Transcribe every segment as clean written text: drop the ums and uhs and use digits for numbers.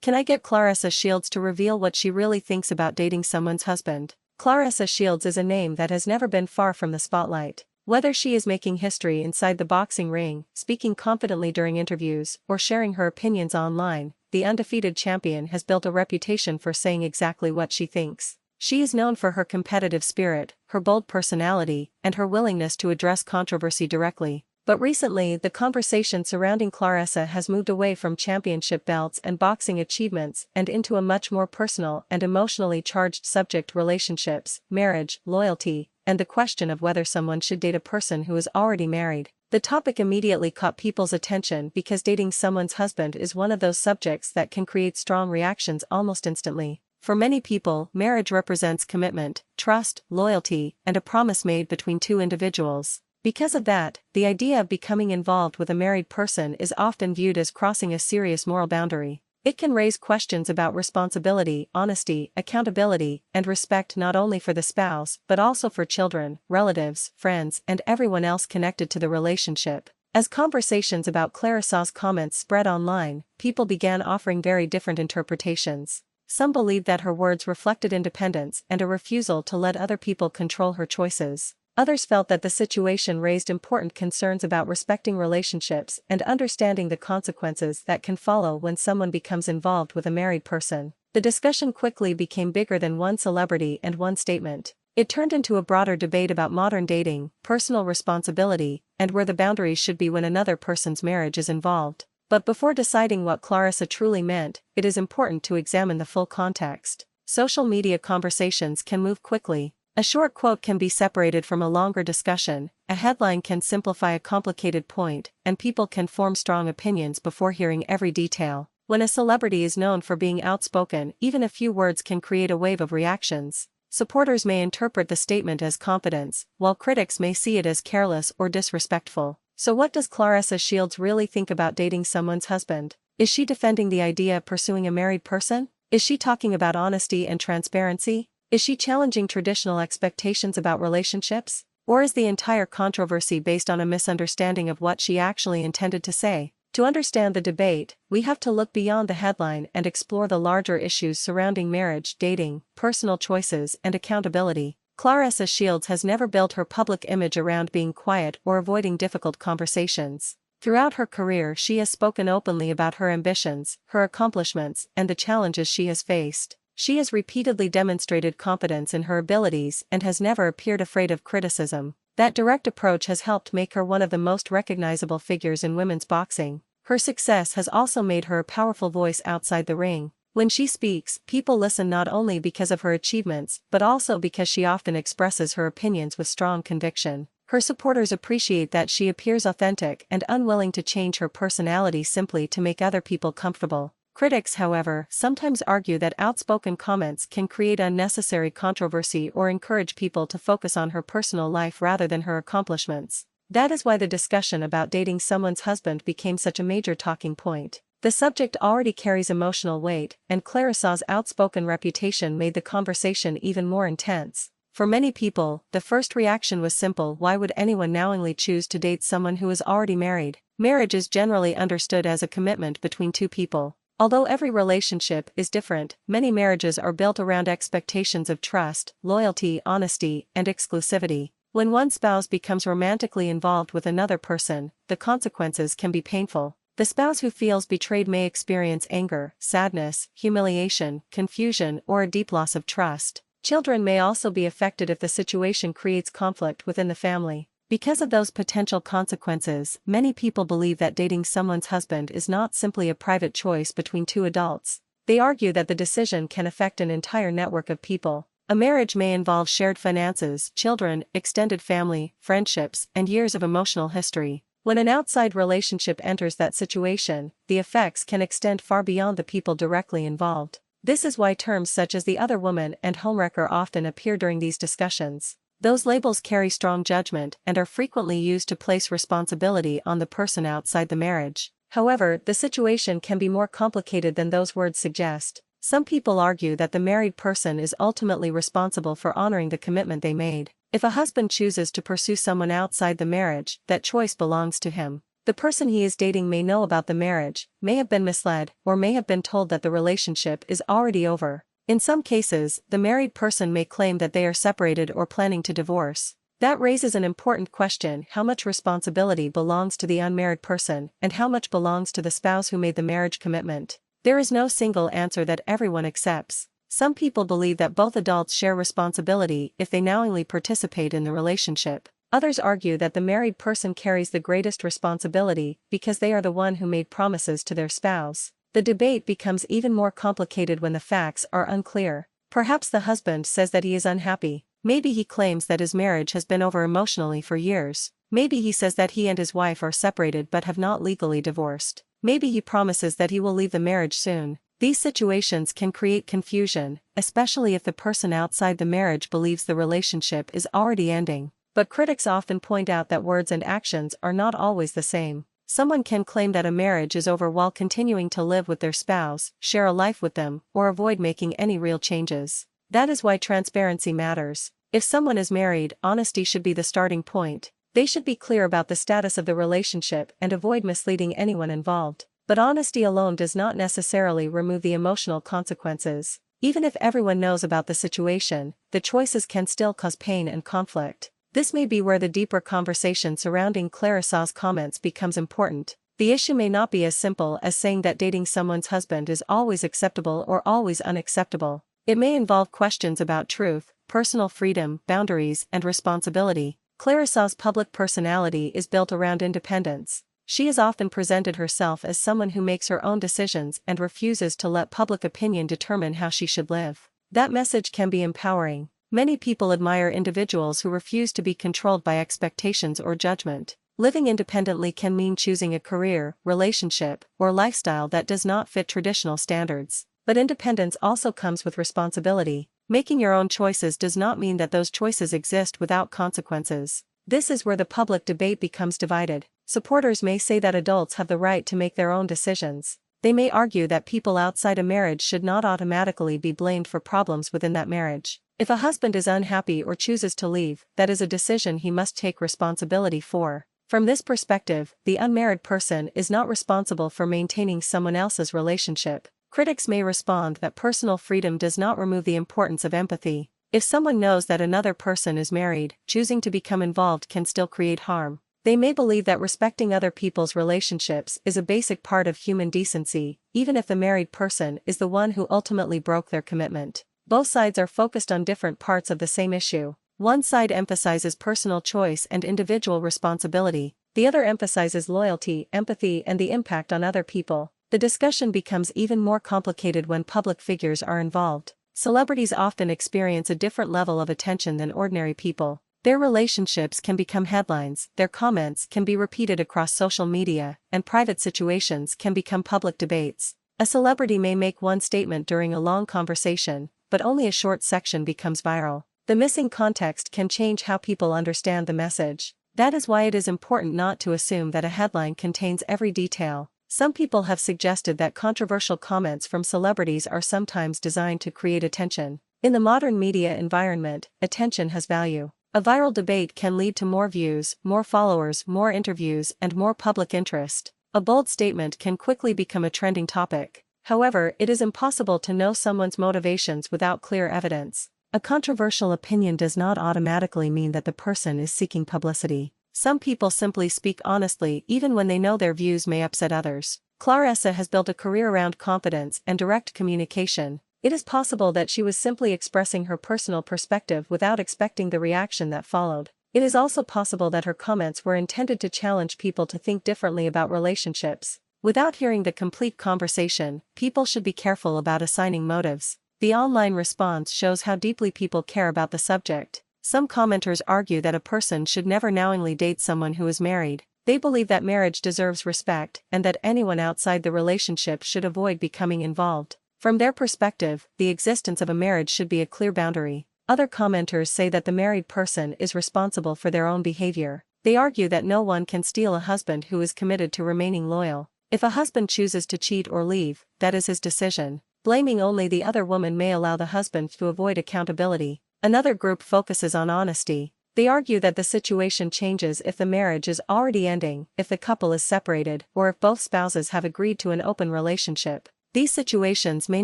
Can I get Claressa Shields to reveal what she really thinks about dating someone's husband? Claressa Shields is a name that has never been far from the spotlight. Whether she is making history inside the boxing ring, speaking confidently during interviews, or sharing her opinions online, the undefeated champion has built a reputation for saying exactly what she thinks. She is known for her competitive spirit, her bold personality, and her willingness to address controversy directly. But recently, the conversation surrounding Claressa has moved away from championship belts and boxing achievements and into a much more personal and emotionally charged subject: relationships, marriage, loyalty, and the question of whether someone should date a person who is already married. The topic immediately caught people's attention because dating someone's husband is one of those subjects that can create strong reactions almost instantly. For many people, marriage represents commitment, trust, loyalty, and a promise made between two individuals. Because of that, the idea of becoming involved with a married person is often viewed as crossing a serious moral boundary. It can raise questions about responsibility, honesty, accountability, and respect not only for the spouse but also for children, relatives, friends, and everyone else connected to the relationship. As conversations about Claressa's comments spread online, people began offering very different interpretations. Some believed that her words reflected independence and a refusal to let other people control her choices. Others felt that the situation raised important concerns about respecting relationships and understanding the consequences that can follow when someone becomes involved with a married person. The discussion quickly became bigger than one celebrity and one statement. It turned into a broader debate about modern dating, personal responsibility, and where the boundaries should be when another person's marriage is involved. But before deciding what Claressa truly meant, it is important to examine the full context. Social media conversations can move quickly. A short quote can be separated from a longer discussion, a headline can simplify a complicated point, and people can form strong opinions before hearing every detail. When a celebrity is known for being outspoken, even a few words can create a wave of reactions. Supporters may interpret the statement as confidence, while critics may see it as careless or disrespectful. So what does Claressa Shields really think about dating someone's husband? Is she defending the idea of pursuing a married person? Is she talking about honesty and transparency? Is she challenging traditional expectations about relationships? Or is the entire controversy based on a misunderstanding of what she actually intended to say? To understand the debate, we have to look beyond the headline and explore the larger issues surrounding marriage, dating, personal choices, and accountability. Claressa Shields has never built her public image around being quiet or avoiding difficult conversations. Throughout her career, she has spoken openly about her ambitions, her accomplishments, and the challenges she has faced. She has repeatedly demonstrated confidence in her abilities and has never appeared afraid of criticism. That direct approach has helped make her one of the most recognizable figures in women's boxing. Her success has also made her a powerful voice outside the ring. When she speaks, people listen not only because of her achievements but also because she often expresses her opinions with strong conviction. Her supporters appreciate that she appears authentic and unwilling to change her personality simply to make other people comfortable. Critics, however, sometimes argue that outspoken comments can create unnecessary controversy or encourage people to focus on her personal life rather than her accomplishments. That is why the discussion about dating someone's husband became such a major talking point. The subject already carries emotional weight, and Claressa's outspoken reputation made the conversation even more intense. For many people, the first reaction was simple: why would anyone knowingly choose to date someone who is already married? Marriage is generally understood as a commitment between two people. Although every relationship is different, many marriages are built around expectations of trust, loyalty, honesty, and exclusivity. When one spouse becomes romantically involved with another person, the consequences can be painful. The spouse who feels betrayed may experience anger, sadness, humiliation, confusion, or a deep loss of trust. Children may also be affected if the situation creates conflict within the family. Because of those potential consequences, many people believe that dating someone's husband is not simply a private choice between two adults. They argue that the decision can affect an entire network of people. A marriage may involve shared finances, children, extended family, friendships, and years of emotional history. When an outside relationship enters that situation, the effects can extend far beyond the people directly involved. This is why terms such as the other woman and homewrecker often appear during these discussions. Those labels carry strong judgment and are frequently used to place responsibility on the person outside the marriage. However, the situation can be more complicated than those words suggest. Some people argue that the married person is ultimately responsible for honoring the commitment they made. If a husband chooses to pursue someone outside the marriage, that choice belongs to him. The person he is dating may know about the marriage, may have been misled, or may have been told that the relationship is already over. In some cases, the married person may claim that they are separated or planning to divorce. That raises an important question: how much responsibility belongs to the unmarried person, and how much belongs to the spouse who made the marriage commitment? There is no single answer that everyone accepts. Some people believe that both adults share responsibility if they knowingly participate in the relationship. Others argue that the married person carries the greatest responsibility because they are the one who made promises to their spouse. The debate becomes even more complicated when the facts are unclear. Perhaps the husband says that he is unhappy. Maybe he claims that his marriage has been over emotionally for years. Maybe he says that he and his wife are separated but have not legally divorced. Maybe he promises that he will leave the marriage soon. These situations can create confusion, especially if the person outside the marriage believes the relationship is already ending. But critics often point out that words and actions are not always the same. Someone can claim that a marriage is over while continuing to live with their spouse, share a life with them, or avoid making any real changes. That is why transparency matters. If someone is married, honesty should be the starting point. They should be clear about the status of the relationship and avoid misleading anyone involved. But honesty alone does not necessarily remove the emotional consequences. Even if everyone knows about the situation, the choices can still cause pain and conflict. This may be where the deeper conversation surrounding Claressa's comments becomes important. The issue may not be as simple as saying that dating someone's husband is always acceptable or always unacceptable. It may involve questions about truth, personal freedom, boundaries, and responsibility. Claressa's public personality is built around independence. She has often presented herself as someone who makes her own decisions and refuses to let public opinion determine how she should live. That message can be empowering. Many people admire individuals who refuse to be controlled by expectations or judgment. Living independently can mean choosing a career, relationship, or lifestyle that does not fit traditional standards. But independence also comes with responsibility. Making your own choices does not mean that those choices exist without consequences. This is where the public debate becomes divided. Supporters may say that adults have the right to make their own decisions. They may argue that people outside a marriage should not automatically be blamed for problems within that marriage. If a husband is unhappy or chooses to leave, that is a decision he must take responsibility for. From this perspective, the unmarried person is not responsible for maintaining someone else's relationship. Critics may respond that personal freedom does not remove the importance of empathy. If someone knows that another person is married, choosing to become involved can still create harm. They may believe that respecting other people's relationships is a basic part of human decency, even if the married person is the one who ultimately broke their commitment. Both sides are focused on different parts of the same issue. One side emphasizes personal choice and individual responsibility. The other emphasizes loyalty, empathy, and the impact on other people. The discussion becomes even more complicated when public figures are involved. Celebrities often experience a different level of attention than ordinary people. Their relationships can become headlines, their comments can be repeated across social media, and private situations can become public debates. A celebrity may make one statement during a long conversation, but only a short section becomes viral. The missing context can change how people understand the message. That is why it is important not to assume that a headline contains every detail. Some people have suggested that controversial comments from celebrities are sometimes designed to create attention. In the modern media environment, attention has value. A viral debate can lead to more views, more followers, more interviews, and more public interest. A bold statement can quickly become a trending topic. However, it is impossible to know someone's motivations without clear evidence. A controversial opinion does not automatically mean that the person is seeking publicity. Some people simply speak honestly even when they know their views may upset others. Claressa has built a career around confidence and direct communication. It is possible that she was simply expressing her personal perspective without expecting the reaction that followed. It is also possible that her comments were intended to challenge people to think differently about relationships. Without hearing the complete conversation, people should be careful about assigning motives. The online response shows how deeply people care about the subject. Some commenters argue that a person should never knowingly date someone who is married. They believe that marriage deserves respect and that anyone outside the relationship should avoid becoming involved. From their perspective, the existence of a marriage should be a clear boundary. Other commenters say that the married person is responsible for their own behavior. They argue that no one can steal a husband who is committed to remaining loyal. If a husband chooses to cheat or leave, that is his decision. Blaming only the other woman may allow the husband to avoid accountability. Another group focuses on honesty. They argue that the situation changes if the marriage is already ending, if the couple is separated, or if both spouses have agreed to an open relationship. These situations may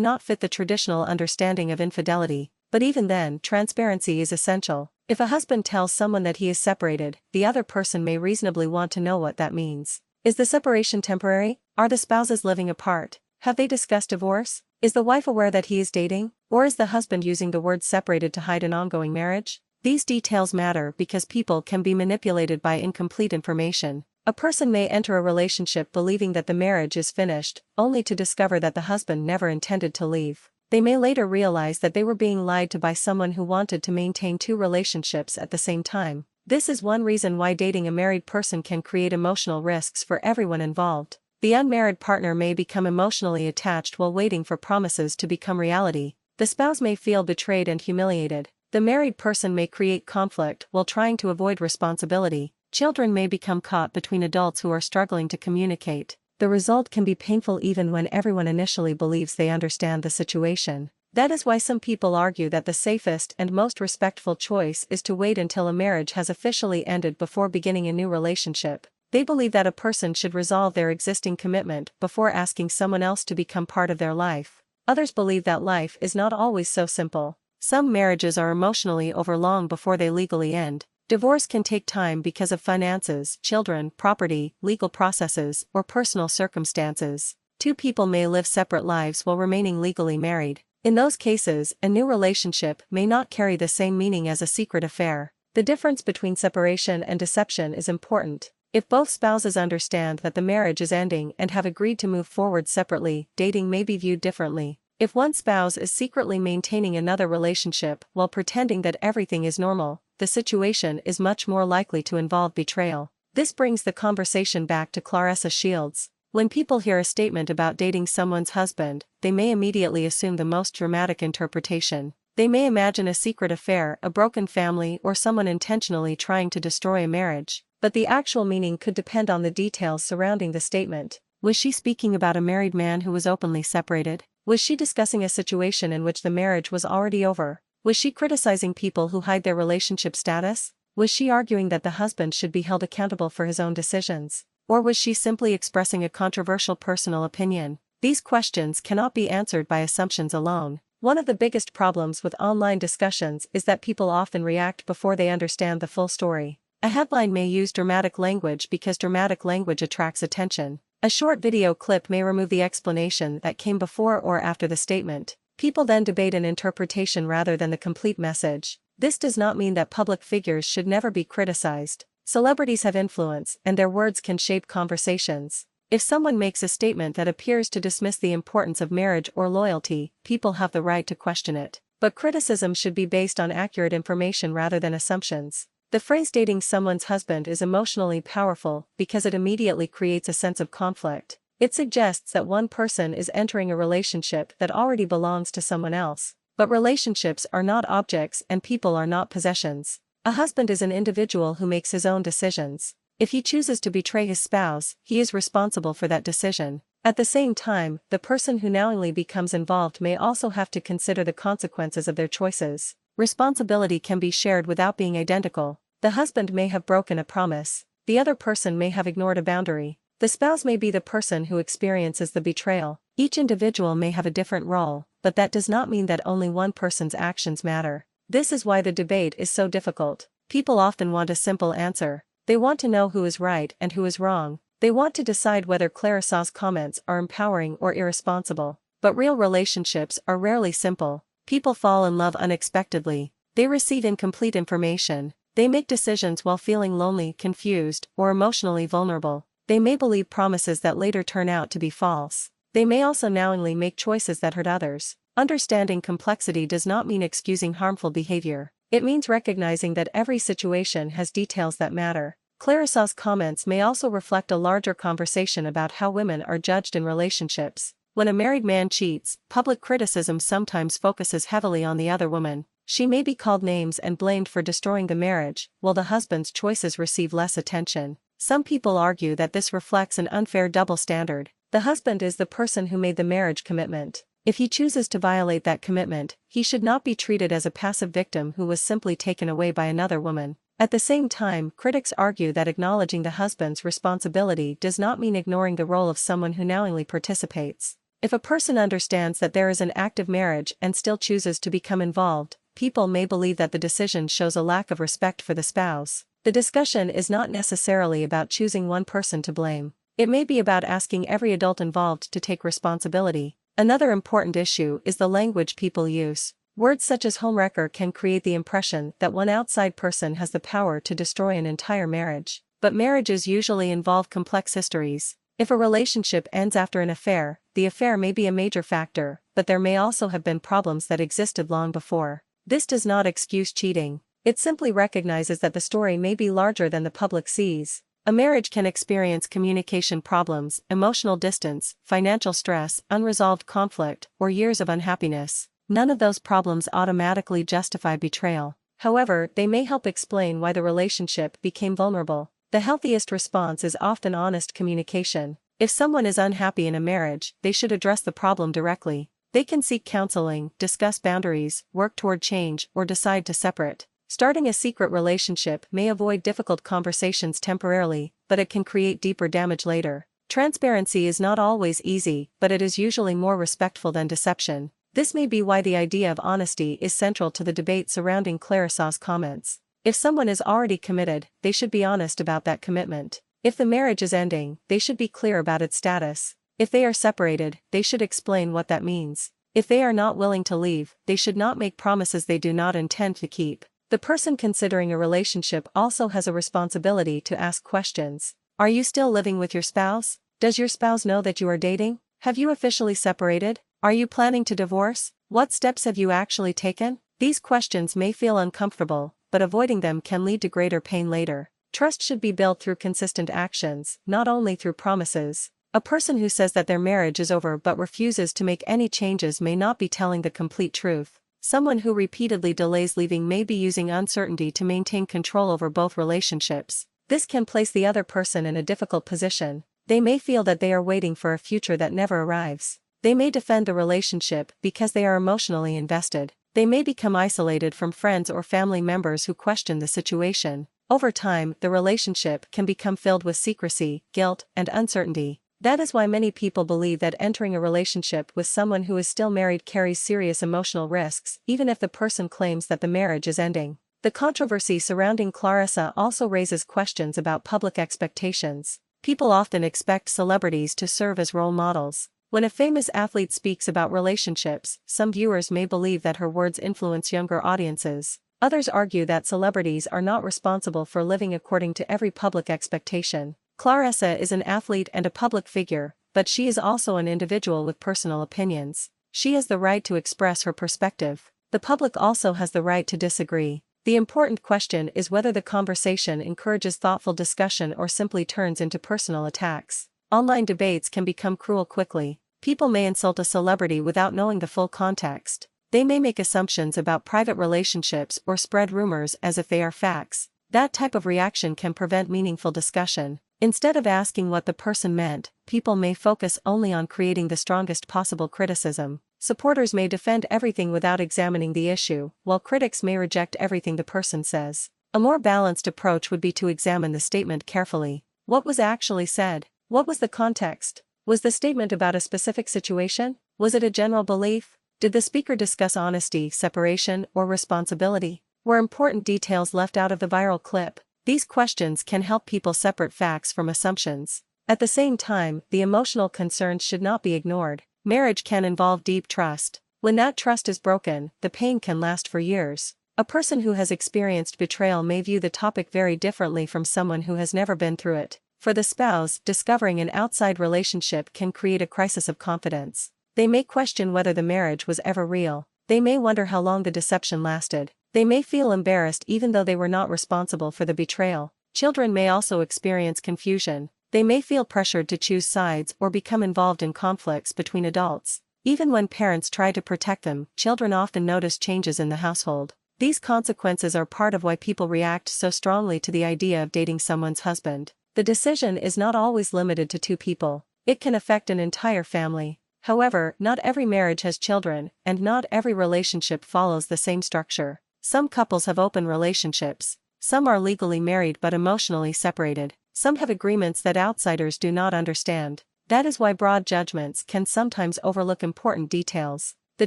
not fit the traditional understanding of infidelity, but even then, transparency is essential. If a husband tells someone that he is separated, the other person may reasonably want to know what that means. Is the separation temporary? Are the spouses living apart? Have they discussed divorce? Is the wife aware that he is dating? Or is the husband using the word separated to hide an ongoing marriage? These details matter because people can be manipulated by incomplete information. A person may enter a relationship believing that the marriage is finished, only to discover that the husband never intended to leave. They may later realize that they were being lied to by someone who wanted to maintain two relationships at the same time. This is one reason why dating a married person can create emotional risks for everyone involved. The unmarried partner may become emotionally attached while waiting for promises to become reality. The spouse may feel betrayed and humiliated. The married person may create conflict while trying to avoid responsibility. Children may become caught between adults who are struggling to communicate. The result can be painful even when everyone initially believes they understand the situation. That is why some people argue that the safest and most respectful choice is to wait until a marriage has officially ended before beginning a new relationship. They believe that a person should resolve their existing commitment before asking someone else to become part of their life. Others believe that life is not always so simple. Some marriages are emotionally over long before they legally end. Divorce can take time because of finances, children, property, legal processes, or personal circumstances. Two people may live separate lives while remaining legally married. In those cases, a new relationship may not carry the same meaning as a secret affair. The difference between separation and deception is important. If both spouses understand that the marriage is ending and have agreed to move forward separately, dating may be viewed differently. If one spouse is secretly maintaining another relationship while pretending that everything is normal, the situation is much more likely to involve betrayal. This brings the conversation back to Claressa Shields. When people hear a statement about dating someone's husband, they may immediately assume the most dramatic interpretation. They may imagine a secret affair, a broken family, or someone intentionally trying to destroy a marriage. But the actual meaning could depend on the details surrounding the statement. Was she speaking about a married man who was openly separated? Was she discussing a situation in which the marriage was already over? Was she criticizing people who hide their relationship status? Was she arguing that the husband should be held accountable for his own decisions? Or was she simply expressing a controversial personal opinion? These questions cannot be answered by assumptions alone. One of the biggest problems with online discussions is that people often react before they understand the full story. A headline may use dramatic language because dramatic language attracts attention. A short video clip may remove the explanation that came before or after the statement. People then debate an interpretation rather than the complete message. This does not mean that public figures should never be criticized. Celebrities have influence, and their words can shape conversations. If someone makes a statement that appears to dismiss the importance of marriage or loyalty, people have the right to question it. But criticism should be based on accurate information rather than assumptions. The phrase dating someone's husband is emotionally powerful because it immediately creates a sense of conflict. It suggests that one person is entering a relationship that already belongs to someone else. But relationships are not objects and people are not possessions. A husband is an individual who makes his own decisions. If he chooses to betray his spouse, he is responsible for that decision. At the same time, the person who knowingly becomes involved may also have to consider the consequences of their choices. Responsibility can be shared without being identical. The husband may have broken a promise. The other person may have ignored a boundary. The spouse may be the person who experiences the betrayal. Each individual may have a different role, but that does not mean that only one person's actions matter. This is why the debate is so difficult. People often want a simple answer. They want to know who is right and who is wrong. They want to decide whether Claressa's comments are empowering or irresponsible. But real relationships are rarely simple. People fall in love unexpectedly. They receive incomplete information. They make decisions while feeling lonely, confused, or emotionally vulnerable. They may believe promises that later turn out to be false. They may also knowingly make choices that hurt others. Understanding complexity does not mean excusing harmful behavior. It means recognizing that every situation has details that matter. Claressa's comments may also reflect a larger conversation about how women are judged in relationships. When a married man cheats, public criticism sometimes focuses heavily on the other woman. She may be called names and blamed for destroying the marriage, while the husband's choices receive less attention. Some people argue that this reflects an unfair double standard. The husband is the person who made the marriage commitment. If he chooses to violate that commitment, he should not be treated as a passive victim who was simply taken away by another woman. At the same time, critics argue that acknowledging the husband's responsibility does not mean ignoring the role of someone who knowingly participates. If a person understands that there is an active marriage and still chooses to become involved, people may believe that the decision shows a lack of respect for the spouse. The discussion is not necessarily about choosing one person to blame. It may be about asking every adult involved to take responsibility. Another important issue is the language people use. Words such as homewrecker can create the impression that one outside person has the power to destroy an entire marriage. But marriages usually involve complex histories. If a relationship ends after an affair, the affair may be a major factor, but there may also have been problems that existed long before. This does not excuse cheating. It simply recognizes that the story may be larger than the public sees. A marriage can experience communication problems, emotional distance, financial stress, unresolved conflict, or years of unhappiness. None of those problems automatically justify betrayal. However, they may help explain why the relationship became vulnerable. The healthiest response is often honest communication. If someone is unhappy in a marriage, they should address the problem directly. They can seek counseling, discuss boundaries, work toward change, or decide to separate. Starting a secret relationship may avoid difficult conversations temporarily, but it can create deeper damage later. Transparency is not always easy, but it is usually more respectful than deception. This may be why the idea of honesty is central to the debate surrounding Claressa's comments. If someone is already committed, they should be honest about that commitment. If the marriage is ending, they should be clear about its status. If they are separated, they should explain what that means. If they are not willing to leave, they should not make promises they do not intend to keep. The person considering a relationship also has a responsibility to ask questions. Are you still living with your spouse? Does your spouse know that you are dating? Have you officially separated? Are you planning to divorce? What steps have you actually taken? These questions may feel uncomfortable, but avoiding them can lead to greater pain later. Trust should be built through consistent actions, not only through promises. A person who says that their marriage is over but refuses to make any changes may not be telling the complete truth. Someone who repeatedly delays leaving may be using uncertainty to maintain control over both relationships. This can place the other person in a difficult position. They may feel that they are waiting for a future that never arrives. They may defend the relationship because they are emotionally invested. They may become isolated from friends or family members who question the situation. Over time, the relationship can become filled with secrecy, guilt, and uncertainty. That is why many people believe that entering a relationship with someone who is still married carries serious emotional risks, even if the person claims that the marriage is ending. The controversy surrounding Claressa also raises questions about public expectations. People often expect celebrities to serve as role models. When a famous athlete speaks about relationships, some viewers may believe that her words influence younger audiences. Others argue that celebrities are not responsible for living according to every public expectation. Claressa is an athlete and a public figure, but she is also an individual with personal opinions. She has the right to express her perspective. The public also has the right to disagree. The important question is whether the conversation encourages thoughtful discussion or simply turns into personal attacks. Online debates can become cruel quickly. People may insult a celebrity without knowing the full context. They may make assumptions about private relationships or spread rumors as if they are facts. That type of reaction can prevent meaningful discussion. Instead of asking what the person meant, people may focus only on creating the strongest possible criticism. Supporters may defend everything without examining the issue, while critics may reject everything the person says. A more balanced approach would be to examine the statement carefully. What was actually said? What was the context? Was the statement about a specific situation? Was it a general belief? Did the speaker discuss honesty, separation, or responsibility? Were important details left out of the viral clip? These questions can help people separate facts from assumptions. At the same time, the emotional concerns should not be ignored. Marriage can involve deep trust. When that trust is broken, the pain can last for years. A person who has experienced betrayal may view the topic very differently from someone who has never been through it. For the spouse, discovering an outside relationship can create a crisis of confidence. They may question whether the marriage was ever real. They may wonder how long the deception lasted. They may feel embarrassed even though they were not responsible for the betrayal. Children may also experience confusion. They may feel pressured to choose sides or become involved in conflicts between adults. Even when parents try to protect them, children often notice changes in the household. These consequences are part of why people react so strongly to the idea of dating someone's husband. The decision is not always limited to two people. It can affect an entire family. However, not every marriage has children, and not every relationship follows the same structure. Some couples have open relationships. Some are legally married but emotionally separated. Some have agreements that outsiders do not understand. That is why broad judgments can sometimes overlook important details. The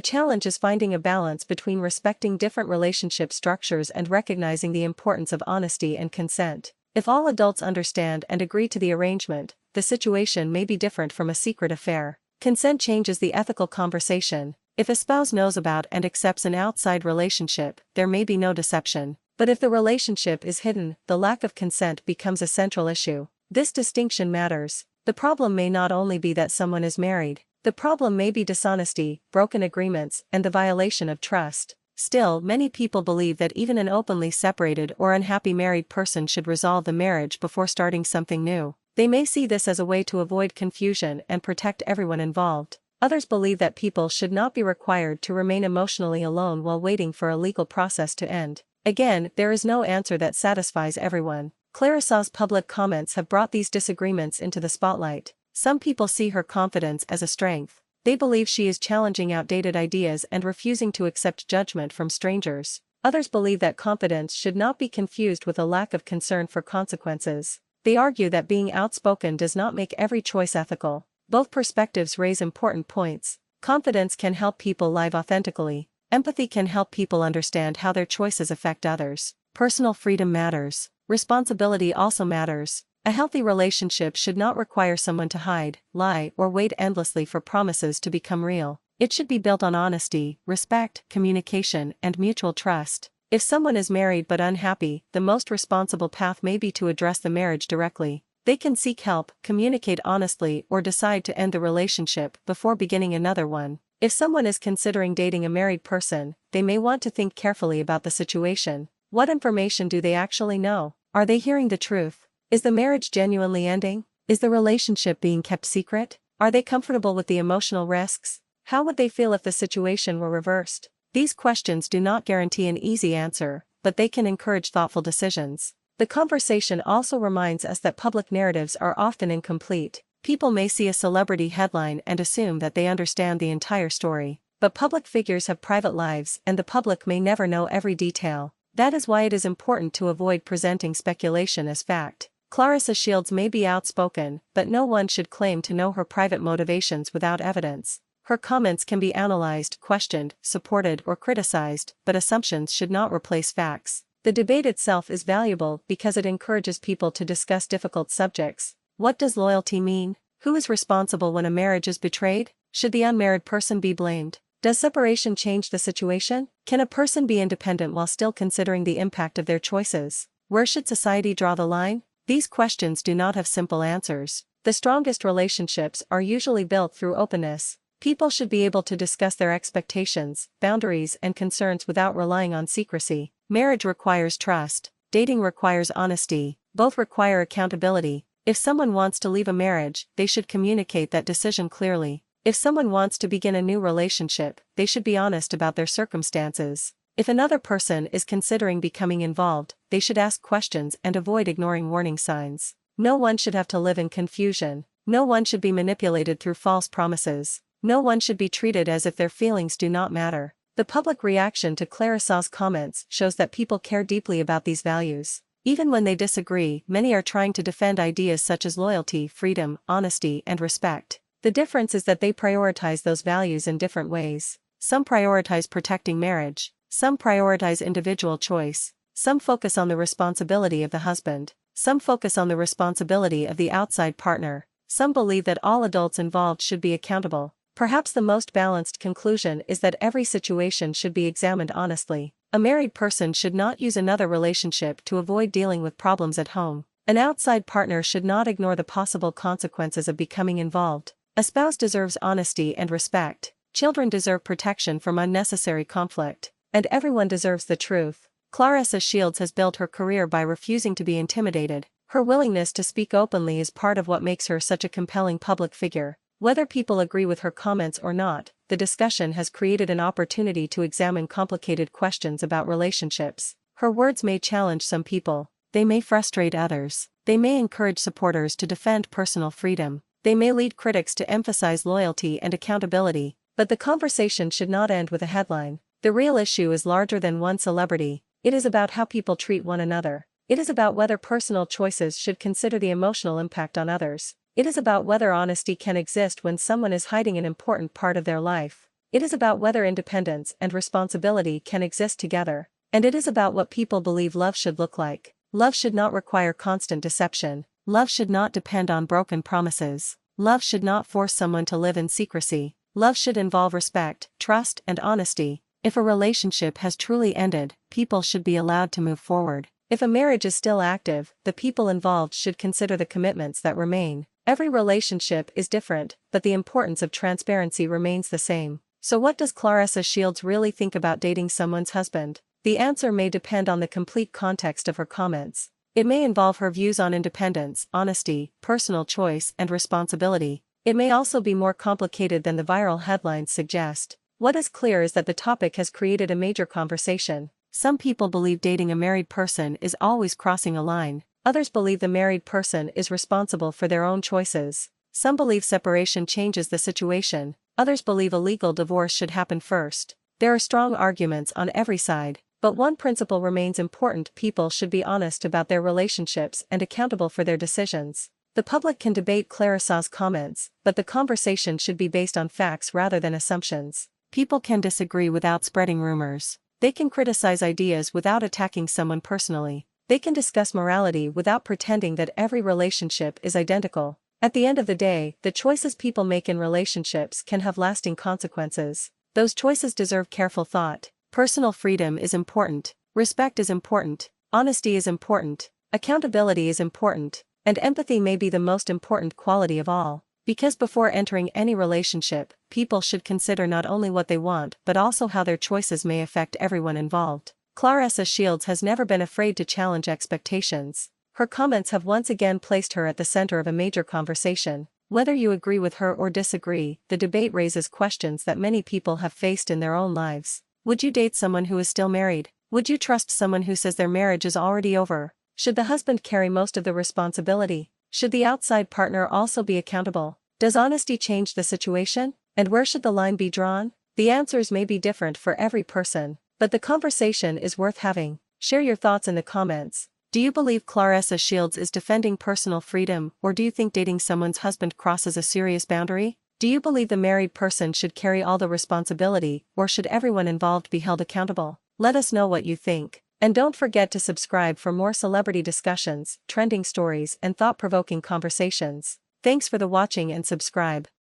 challenge is finding a balance between respecting different relationship structures and recognizing the importance of honesty and consent. If all adults understand and agree to the arrangement, the situation may be different from a secret affair. Consent changes the ethical conversation. If a spouse knows about and accepts an outside relationship, there may be no deception. But if the relationship is hidden, the lack of consent becomes a central issue. This distinction matters. The problem may not only be that someone is married. The problem may be dishonesty, broken agreements, and the violation of trust. Still, many people believe that even an openly separated or unhappy married person should resolve the marriage before starting something new. They may see this as a way to avoid confusion and protect everyone involved. Others believe that people should not be required to remain emotionally alone while waiting for a legal process to end. Again, there is no answer that satisfies everyone. Claressa's public comments have brought these disagreements into the spotlight. Some people see her confidence as a strength. They believe she is challenging outdated ideas and refusing to accept judgment from strangers. Others believe that confidence should not be confused with a lack of concern for consequences. They argue that being outspoken does not make every choice ethical. Both perspectives raise important points. Confidence can help people live authentically. Empathy can help people understand how their choices affect others. Personal freedom matters. Responsibility also matters. A healthy relationship should not require someone to hide, lie, or wait endlessly for promises to become real. It should be built on honesty, respect, communication, and mutual trust. If someone is married but unhappy, the most responsible path may be to address the marriage directly. They can seek help, communicate honestly, or decide to end the relationship before beginning another one. If someone is considering dating a married person, they may want to think carefully about the situation. What information do they actually know? Are they hearing the truth? Is the marriage genuinely ending? Is the relationship being kept secret? Are they comfortable with the emotional risks? How would they feel if the situation were reversed? These questions do not guarantee an easy answer, but they can encourage thoughtful decisions. The conversation also reminds us that public narratives are often incomplete. People may see a celebrity headline and assume that they understand the entire story. But public figures have private lives, and the public may never know every detail. That is why it is important to avoid presenting speculation as fact. Claressa Shields may be outspoken, but no one should claim to know her private motivations without evidence. Her comments can be analyzed, questioned, supported, or criticized, but assumptions should not replace facts. The debate itself is valuable because it encourages people to discuss difficult subjects. What does loyalty mean? Who is responsible when a marriage is betrayed? Should the unmarried person be blamed? Does separation change the situation? Can a person be independent while still considering the impact of their choices? Where should society draw the line? These questions do not have simple answers. The strongest relationships are usually built through openness. People should be able to discuss their expectations, boundaries, and concerns without relying on secrecy. Marriage requires trust. Dating requires honesty. Both require accountability. If someone wants to leave a marriage, they should communicate that decision clearly. If someone wants to begin a new relationship, they should be honest about their circumstances. If another person is considering becoming involved, they should ask questions and avoid ignoring warning signs. No one should have to live in confusion. No one should be manipulated through false promises. No one should be treated as if their feelings do not matter. The public reaction to Claressa's comments shows that people care deeply about these values. Even when they disagree, many are trying to defend ideas such as loyalty, freedom, honesty, and respect. The difference is that they prioritize those values in different ways. Some prioritize protecting marriage. Some prioritize individual choice. Some focus on the responsibility of the husband. Some focus on the responsibility of the outside partner. Some believe that all adults involved should be accountable. Perhaps the most balanced conclusion is that every situation should be examined honestly. A married person should not use another relationship to avoid dealing with problems at home. An outside partner should not ignore the possible consequences of becoming involved. A spouse deserves honesty and respect. Children deserve protection from unnecessary conflict. And everyone deserves the truth. Claressa Shields has built her career by refusing to be intimidated. Her willingness to speak openly is part of what makes her such a compelling public figure. Whether people agree with her comments or not, the discussion has created an opportunity to examine complicated questions about relationships. Her words may challenge some people. They may frustrate others. They may encourage supporters to defend personal freedom. They may lead critics to emphasize loyalty and accountability. But the conversation should not end with a headline. The real issue is larger than one celebrity. It is about how people treat one another. It is about whether personal choices should consider the emotional impact on others. It is about whether honesty can exist when someone is hiding an important part of their life. It is about whether independence and responsibility can exist together. And it is about what people believe love should look like. Love should not require constant deception. Love should not depend on broken promises. Love should not force someone to live in secrecy. Love should involve respect, trust, and honesty. If a relationship has truly ended, people should be allowed to move forward. If a marriage is still active, the people involved should consider the commitments that remain. Every relationship is different, but the importance of transparency remains the same. So what does Claressa Shields really think about dating someone's husband? The answer may depend on the complete context of her comments. It may involve her views on independence, honesty, personal choice, and responsibility. It may also be more complicated than the viral headlines suggest. What is clear is that the topic has created a major conversation. Some people believe dating a married person is always crossing a line. Others believe the married person is responsible for their own choices. Some believe separation changes the situation. Others believe a legal divorce should happen first. There are strong arguments on every side, but one principle remains important: people should be honest about their relationships and accountable for their decisions. The public can debate Claressa's comments, but the conversation should be based on facts rather than assumptions. People can disagree without spreading rumors. They can criticize ideas without attacking someone personally. They can discuss morality without pretending that every relationship is identical. At the end of the day, the choices people make in relationships can have lasting consequences. Those choices deserve careful thought. Personal freedom is important. Respect is important. Honesty is important. Accountability is important. And empathy may be the most important quality of all. Because before entering any relationship, people should consider not only what they want but also how their choices may affect everyone involved. Claressa Shields has never been afraid to challenge expectations. Her comments have once again placed her at the center of a major conversation. Whether you agree with her or disagree, the debate raises questions that many people have faced in their own lives. Would you date someone who is still married? Would you trust someone who says their marriage is already over? Should the husband carry most of the responsibility? Should the outside partner also be accountable? Does honesty change the situation? And where should the line be drawn? The answers may be different for every person, but the conversation is worth having. Share your thoughts in the comments. Do you believe Claressa Shields is defending personal freedom, or do you think dating someone's husband crosses a serious boundary? Do you believe the married person should carry all the responsibility, or should everyone involved be held accountable? Let us know what you think. And don't forget to subscribe for more celebrity discussions, trending stories, and thought-provoking conversations. Thanks for the watching and subscribe.